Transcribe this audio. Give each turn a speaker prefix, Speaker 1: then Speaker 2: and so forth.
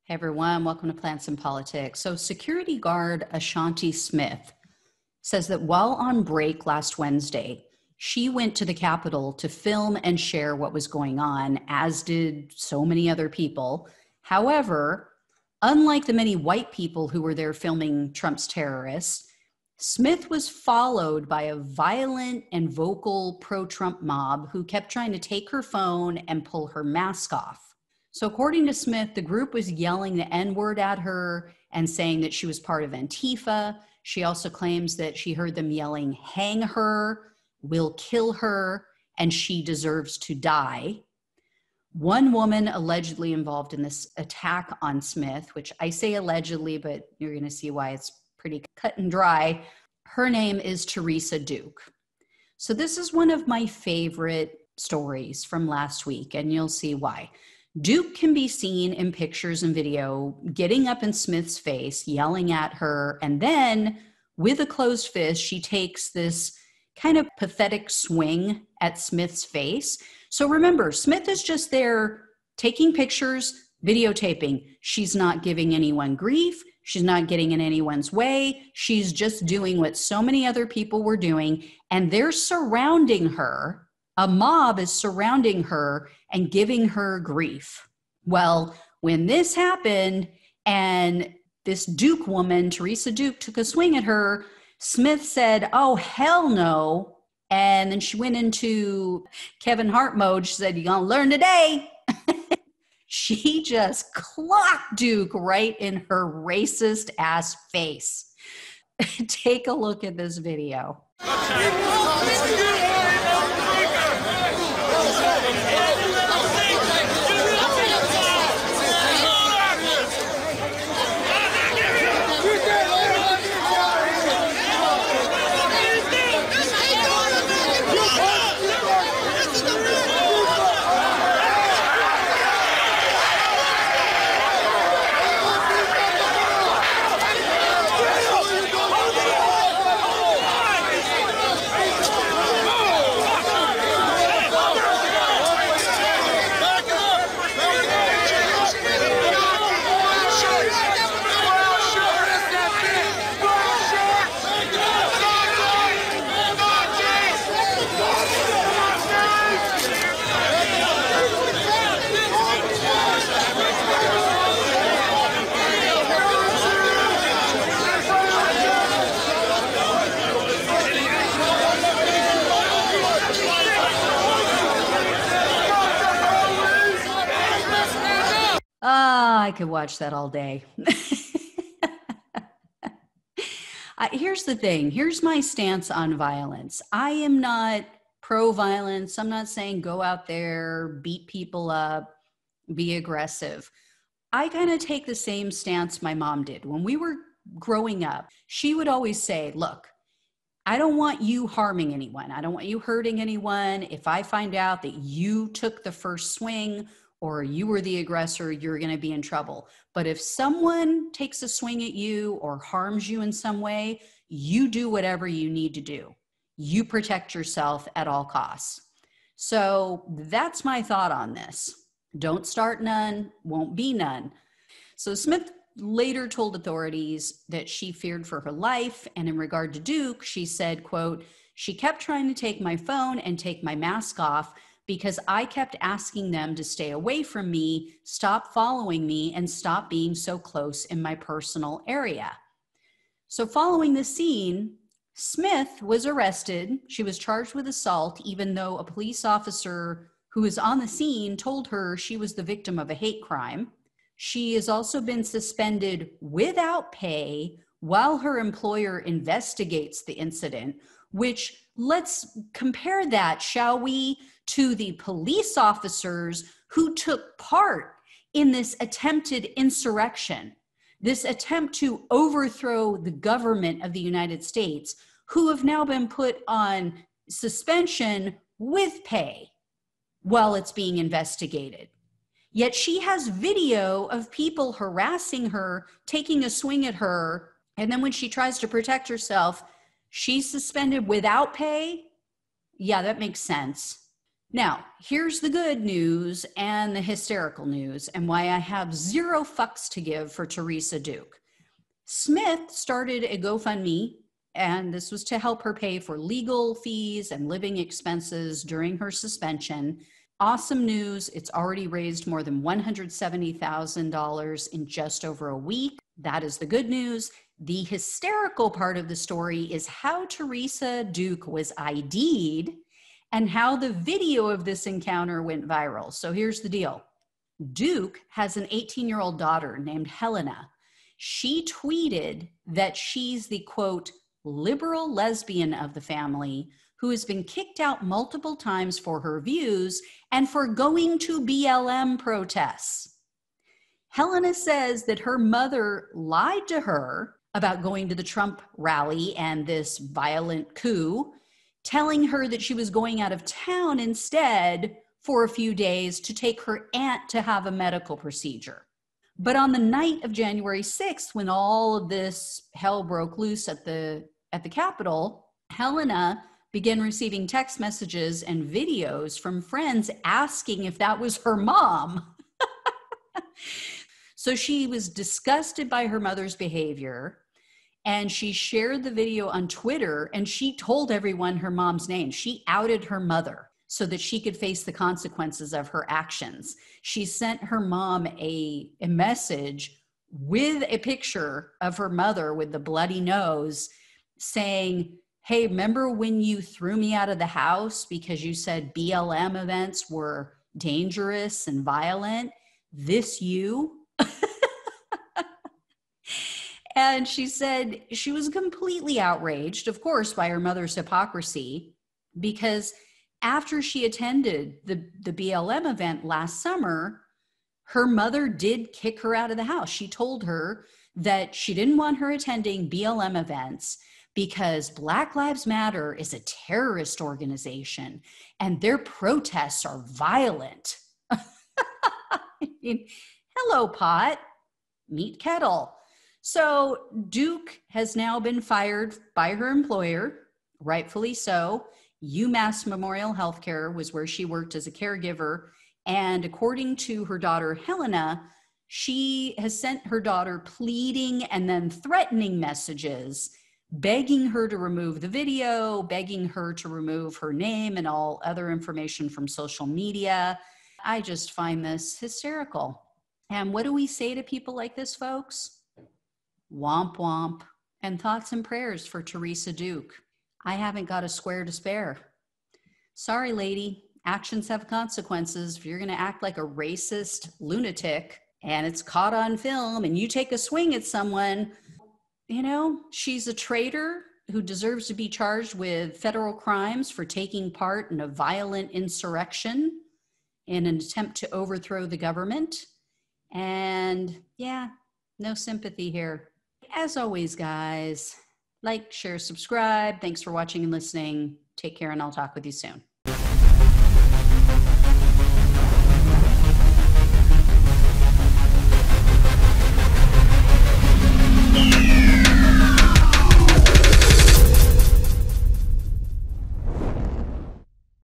Speaker 1: Hey everyone, welcome to Plants and Politics. So security guard Ashanti Smith says that while on break last Wednesday, she went to the Capitol to film and share what was going on, as did so many other people. However, unlike the many white people who were there filming Trump's terrorists, Smith was followed by a violent and vocal pro-Trump mob who kept trying to take her phone and pull her mask off. So according to Smith, the group was yelling the N-word at her and saying that she was part of Antifa. She also claims that she heard them yelling, "Hang her, we'll kill her, and she deserves to die." One woman allegedly involved in this attack on Smith, which I say allegedly, but you're going to see why it's pretty cut and dry. Her name is Teresa Duke. So this is one of my favorite stories from last week, and you'll see why. Duke can be seen in pictures and video getting up in Smith's face, yelling at her, and then with a closed fist, she takes this kind of pathetic swing at Smith's face. So remember, Smith is just there taking pictures, videotaping. She's not giving anyone grief. She's not getting in anyone's way. She's just doing what so many other people were doing, and they're surrounding her. A mob is surrounding her and giving her grief. Well, when this happened and this Duke woman, Teresa Duke, took a swing at her, Smith said, "Oh, hell no." And then she went into Kevin Hart mode. She said, "You're going to learn today." She just clocked Duke right in her racist ass face. Take a look at this video. I could watch that all day. Here's the thing. Here's my stance on violence. I am not pro-violence. I'm not saying go out there, beat people up, be aggressive. I kind of take the same stance my mom did. When we were growing up, she would always say, "Look, I don't want you harming anyone. I don't want you hurting anyone. If I find out that you took the first swing or you were the aggressor, you're going to be in trouble. But if someone takes a swing at you or harms you in some way, you do whatever you need to do. You protect yourself at all costs." So that's my thought on this. Don't start none, won't be none. So Smith later told authorities that she feared for her life. And in regard to Duke, she said, quote, "She kept trying to take my phone and take my mask off because I kept asking them to stay away from me, stop following me, and stop being so close in my personal area." So following the scene, Smith was arrested. She was charged with assault, even though a police officer who was on the scene told her she was the victim of a hate crime. She has also been suspended without pay while her employer investigates the incident, which, let's compare that, shall we, to the police officers who took part in this attempted insurrection, this attempt to overthrow the government of the United States, who have now been put on suspension with pay while it's being investigated. Yet she has video of people harassing her, taking a swing at her, and then when she tries to protect herself, she's suspended without pay? Yeah, that makes sense. Now, here's the good news and the hysterical news, and why I have zero fucks to give for Teresa Duke. Smith started a GoFundMe, and this was to help her pay for legal fees and living expenses during her suspension. Awesome news. It's already raised more than $170,000 in just over a week. That is the good news. The hysterical part of the story is how Teresa Duke was ID'd and how the video of this encounter went viral. So here's the deal. Duke has an 18-year-old daughter named Helena. She tweeted that she's the, quote, liberal lesbian of the family who has been kicked out multiple times for her views and for going to BLM protests. Helena says that her mother lied to her about going to the Trump rally and this violent coup, telling her that she was going out of town instead for a few days to take her aunt to have a medical procedure. But on the night of January 6th, when all of this hell broke loose at the Capitol, Helena began receiving text messages and videos from friends asking if that was her mom. So she was disgusted by her mother's behavior, and she shared the video on Twitter, and she told everyone her mom's name. She outed her mother so that she could face the consequences of her actions. She sent her mom a message with a picture of her mother with the bloody nose saying, hey, remember when you threw me out of the house because you said BLM events were dangerous and violent? This you? And she said she was completely outraged, of course, by her mother's hypocrisy, because after she attended the BLM event last summer, her mother did kick her out of the house. She told her that she didn't want her attending BLM events because Black Lives Matter is a terrorist organization and their protests are violent. I mean, hello, pot, meet kettle. So Duke has now been fired by her employer, rightfully so. UMass Memorial Healthcare was where she worked as a caregiver. And according to her daughter, Helena, she has sent her daughter pleading and then threatening messages, begging her to remove the video, begging her to remove her name and all other information from social media. I just find this hysterical. And what do we say to people like this, folks? Womp womp. And thoughts and prayers for Teresa Duke. I haven't got a square to spare. Sorry, lady. Actions have consequences. If you're going to act like a racist lunatic and it's caught on film and you take a swing at someone, you know, she's a traitor who deserves to be charged with federal crimes for taking part in a violent insurrection in an attempt to overthrow the government. And yeah, no sympathy here. As always, guys, like, share, subscribe. Thanks for watching and listening. Take care, and I'll talk with you soon.